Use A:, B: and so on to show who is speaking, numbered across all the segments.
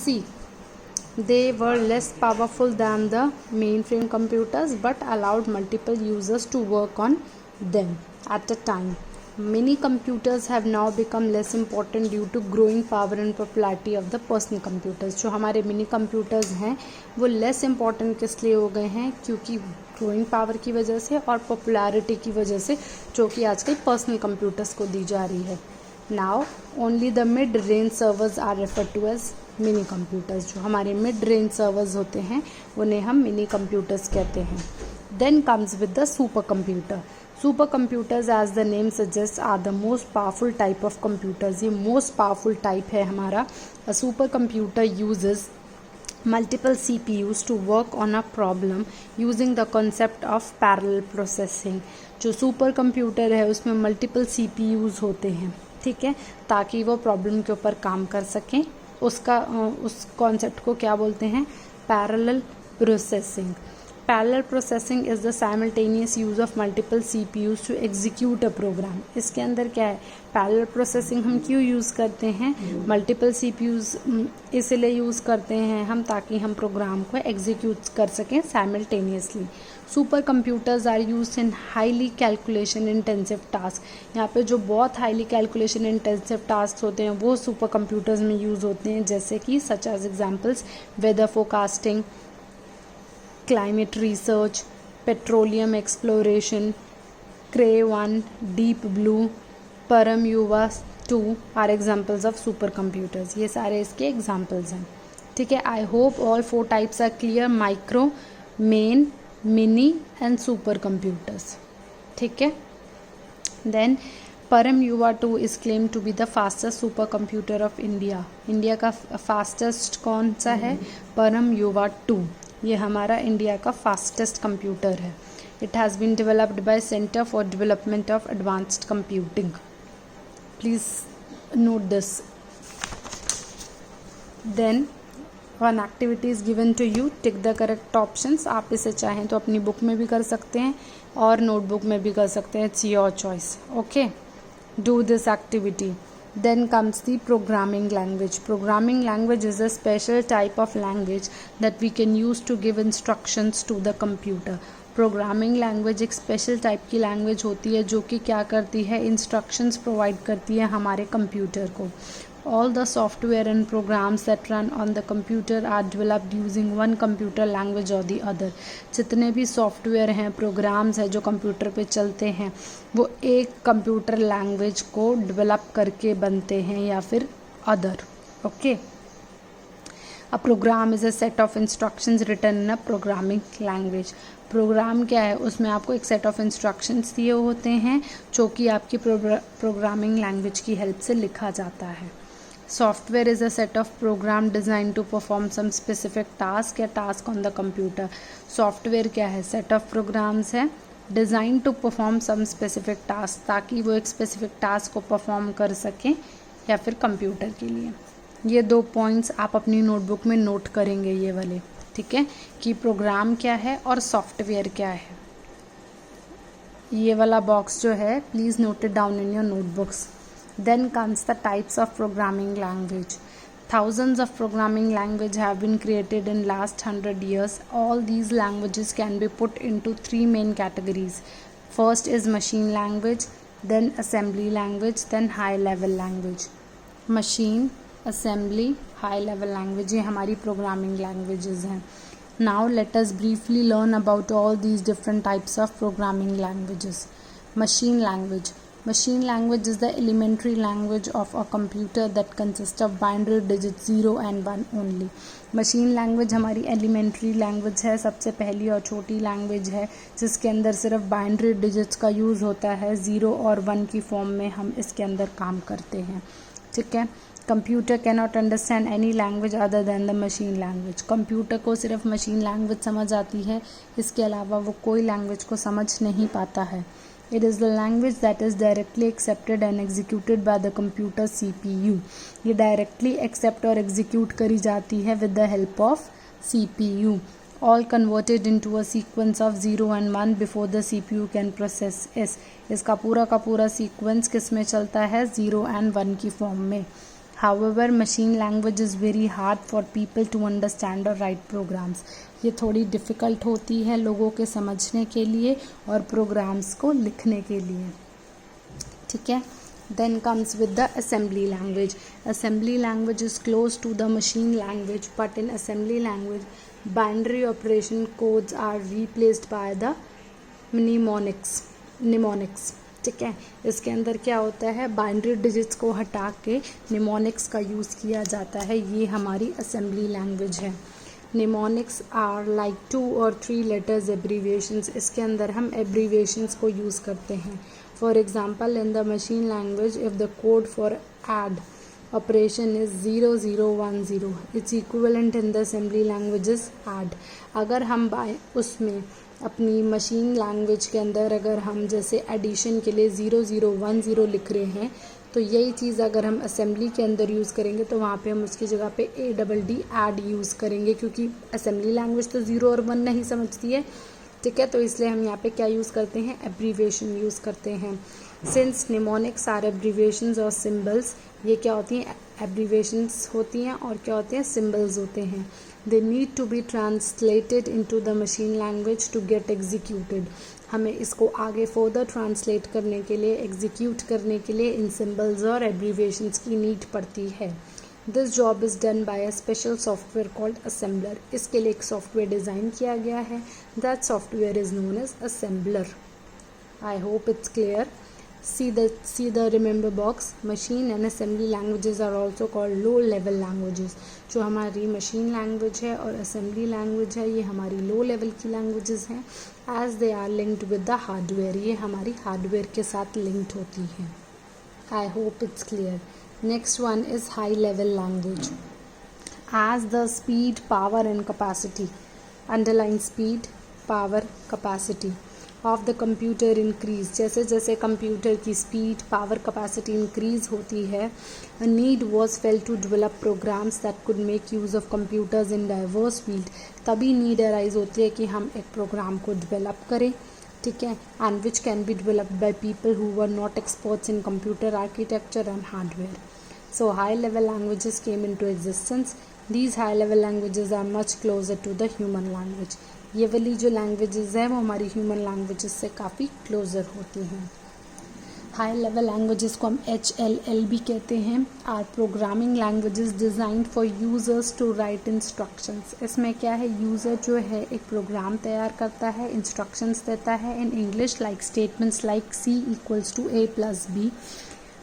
A: See, they were less powerful than the mainframe computers but allowed multiple users to work on them at a time. Mini computers have now become less important due to growing power and popularity of the personal computers. जो हमारे mini computers हैं वो less important किस लिए हो गए हैं, क्योंकि ग्रोइंग पावर की वजह से और पॉपुलैरिटी की वजह से, जो कि आजकल पर्सनल कंप्यूटर्स को दी जा रही है. Now only the mid range servers are refer to as mini computers. जो हमारे मिड रेंज सर्वर्स होते हैं उन्हें हम मिनी कंप्यूटर्स कहते हैं. Then comes with the super computer. Super computers, as the name suggest, are the most powerful type of computers. ये most powerful type है हमारा. A super computer uses multiple CPUs to work on a problem using the concept of parallel processing. जो super computer है उसमें multiple CPUs होते हैं, ठीक है, ताकि वो प्रॉब्लम के ऊपर काम कर सकें. उस कॉन्सेप्ट को क्या बोलते हैं? Parallel processing. Parallel processing is the simultaneous use of multiple CPUs to execute a program. इसके अंदर क्या है? Parallel processing हम क्यों यूज़ करते हैं? Multiple CPUs इसलिए यूज़ करते हैं हम ताकि हम प्रोग्राम को एग्जीक्यूट कर सकें simultaneously. Super computers are used in highly calculation intensive task. यहाँ पे जो बहुत हाईली कैलकुलेशन इंटेंसिव टास्क होते हैं वो सुपर कंप्यूटर्स में यूज़ होते हैं, जैसे कि such as examples weather forecasting, climate research, petroleum exploration, Cray-1, Deep Blue, Param Yuva 2 are examples of supercomputers. ये सारे इसके examples हैं, ठीक है. I hope all 4 types are clear: micro, main, mini and supercomputers, ठीक है. Then Param Yuva 2 is claimed to be the fastest supercomputer of India. India का fastest कौन सा है? Param Yuva 2. ये हमारा इंडिया का फास्टेस्ट कंप्यूटर है. It has been developed by centre for development of advanced computing. Please note this. Then one activity is given to you. Tick the correct options. आप इसे चाहें तो अपनी बुक में भी कर सकते हैं और नोटबुक में भी कर सकते हैं. It's your choice. Okay, do this activity. Then comes the programming language. Programming language is a special type of language that we can use to give instructions to the computer. Programming language एक special type की language होती है जो कि क्या करती है? Instructions provide करती है हमारे computer को. All the software and programs that run on the computer are developed using one computer language or the other. जितने भी सॉफ्टवेयर हैं, प्रोग्राम्स हैं जो कंप्यूटर पे चलते हैं, वो एक कंप्यूटर लैंग्वेज को डेवलप करके बनते हैं या फिर other. Okay. A program is a set of instructions written in a programming language. Program क्या है? उसमें आपको एक सेट ऑफ इंस्ट्रक्शंस दिए होते हैं जो कि आपकी प्रोग्रामिंग लैंग्वेज की हेल्प से लिखा जाता है. Software is a set of program designed to perform some specific task या task on the computer. Software क्या है? Set of programs है designed to perform some specific task, ताकि वो एक specific task को perform कर सकें या फिर कंप्यूटर के लिए. ये 2 पॉइंट्स आप अपनी नोटबुक में नोट करेंगे, ये वाले, ठीक है, कि प्रोग्राम क्या है और सॉफ्टवेयर क्या है. ये वाला बॉक्स जो है please note it down in your notebooks. Then comes the types of programming language. Thousands of programming language have been created in last 100 years. All these languages can be put into 3 main categories. First is machine language, then assembly language, then high level language. Machine, assembly, high level language ये हमारी programming languages हैं. Now let us briefly learn about all these different types of programming languages. Machine language. Machine language is the elementary language of a computer that consists of binary digits 0 and 1 only. Machine language हमारी elementary language है, सबसे पहली और छोटी language है जिसके अंदर सिर्फ binary digits का यूज़ होता है. 0 और 1 की फॉर्म में हम इसके अंदर काम करते हैं, ठीक है. Computer cannot understand any language other than the machine language. Computer को सिर्फ machine language समझ आती है, इसके अलावा वो कोई language को समझ नहीं पाता है. It is the language that is directly accepted and executed by the computer CPU. ये directly accept और execute करी जाती है with the help of CPU. All converted into a sequence of 0 and 1 before the CPU can process it. इसका पूरा का पूरा sequence किस में चलता है? 0 and 1 की फॉर्म में. However, machine language is very hard for people to understand or write programs. ये थोड़ी डिफ़िकल्ट होती है लोगों के समझने के लिए और प्रोग्राम्स को लिखने के लिए, ठीक है. Then comes with the assembly language. Assembly language is close to the machine language, but in assembly language, binary operation codes are replaced by the mnemonics. ठीक है. इसके अंदर क्या होता है, बाइनरी डिजिट्स को हटा के निमोनिक्स का यूज़ किया जाता है. ये हमारी असेंबली लैंग्वेज है. निमोनिक्स आर लाइक 2 और 3 लेटर्स एब्रीविएशंस. इसके अंदर हम एब्रीविएशंस को यूज़ करते हैं. For example, in the machine language if the code for add operation is 0010, its equivalent in the assembly language is add. अगर हम उसमें अपनी मशीन लैंग्वेज के अंदर अगर हम जैसे एडिशन के लिए 0010 लिख रहे हैं, तो यही चीज़ अगर हम असेंबली के अंदर यूज़ करेंगे तो वहाँ पे हम उसकी जगह पे ADD ऐड यूज़ करेंगे, क्योंकि असेंबली लैंग्वेज तो 0 और 1 नहीं समझती है, ठीक है. तो इसलिए हम यहाँ पे क्या यूज़ करते हैं, एब्रीविएशन यूज़ करते हैं. सिंस निमोनिक्स आर एब्रीविएशंस और सिम्बल्स, ये क्या होती हैं, एब्रीविएशंस होती हैं और क्या होते हैं, सिम्बल्स होते हैं. They need to be translated into the machine language to get executed. हमें इसको आगे फर्दर ट्रांसलेट करने के लिए, एग्जीक्यूट करने के लिए इन सिम्बल्स और एब्रीविएशंस की नीड पड़ती है. This job is done by a special software called assembler. इसके लिए एक सॉफ्टवेयर डिज़ाइन किया गया है. That software is known as assembler. I hope it's clear. See the remember box. Machine and assembly languages are also called low level languages. जो हमारी machine language है और assembly language है, ये हमारी low level की languages हैं, as they are linked with the hardware. ये हमारी hardware के साथ linked होती हैं. I hope it's clear. Next one is high level language. As the speed, power and capacity, underline speed, power, capacity of the computer increase, जैसे जैसे computer की speed, power, capacity increase होती है, a need was felt to develop programs that could make use of computers in diverse field. तभी need arise होती है कि हम एक प्रोग्राम को डेवलप करें, ठीक है, and which can be developed by people who were not experts in computer architecture and hardware. So high level languages came into existence. These high level languages are much closer to the human language. ये वाली जो languages हैं वो हमारी human languages से काफ़ी closure होती हैं. हाई लेवल लैंग्वेजेस को हम HLL भी कहते हैं. Are programming languages designed for users to write instructions. इसमें क्या है, यूज़र जो है एक प्रोग्राम तैयार करता है, इंस्ट्रक्शंस देता है in English, like statements like C = A + B,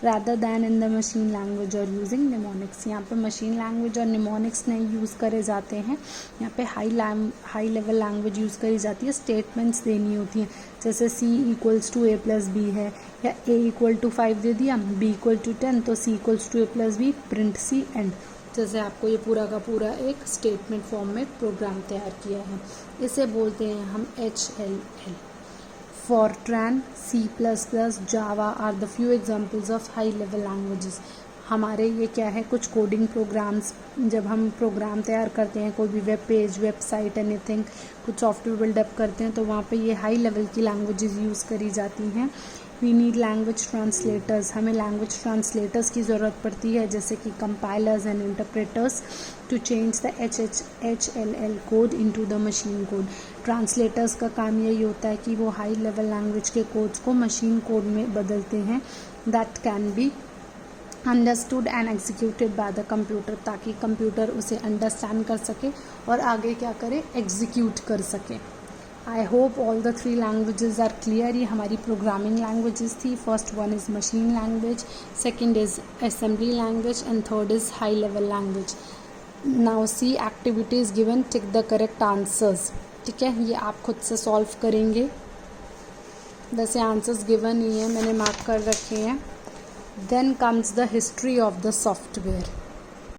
A: rather than in the machine language or using mnemonics. यहाँ पे machine language और mnemonics नहीं यूज़ करे जाते हैं. यहाँ पे हाई लेवल लैंग्वेज यूज़ करी जाती है. स्टेटमेंट्स देनी होती हैं, जैसे C = A + B है, या A = 5 दे दिया, B = 10, तो C = A + B, print C and. जैसे आपको ये पूरा का पूरा एक स्टेटमेंट फॉर्म में प्रोग्राम तैयार किया है. इसे बोलते हैं हम HLL. Fortran, C++, Java are the few examples of high level languages. हमारे ये क्या है, कुछ कोडिंग प्रोग्राम्स, जब हम प्रोग्राम तैयार करते हैं, कोई भी वेब पेज, वेबसाइट, एनीथिंग, कुछ सॉफ्टवेयर बिल्डअप करते हैं, तो वहाँ पे ये हाई लेवल की लैंग्वेजेस यूज़ करी जाती हैं. We need language translators. हमें लैंग्वेज ट्रांसलेटर्स की ज़रूरत पड़ती है, जैसे कि compilers and interpreters, to change the HLL code into the machine code. Translators का काम यही होता है कि वो हाई लेवल लैंग्वेज के कोड्स को मशीन कोड में बदलते हैं, that can be understood and executed by the computer, ताकि कंप्यूटर उसे अंडरस्टैंड कर सके और आगे क्या करे, एग्जीक्यूट कर सके. I hope all the 3 languages are clear. ये हमारी प्रोग्रामिंग लैंग्वेजेस थी. First one is machine language, second is assembly language and third is high level language. Now see activities given, tick the correct answers. ठीक है, ये आप खुद से solve करेंगे. वैसे आंसर्स गिवन ही हैं, मैंने मार्क कर रखे हैं. Then comes the history of the software.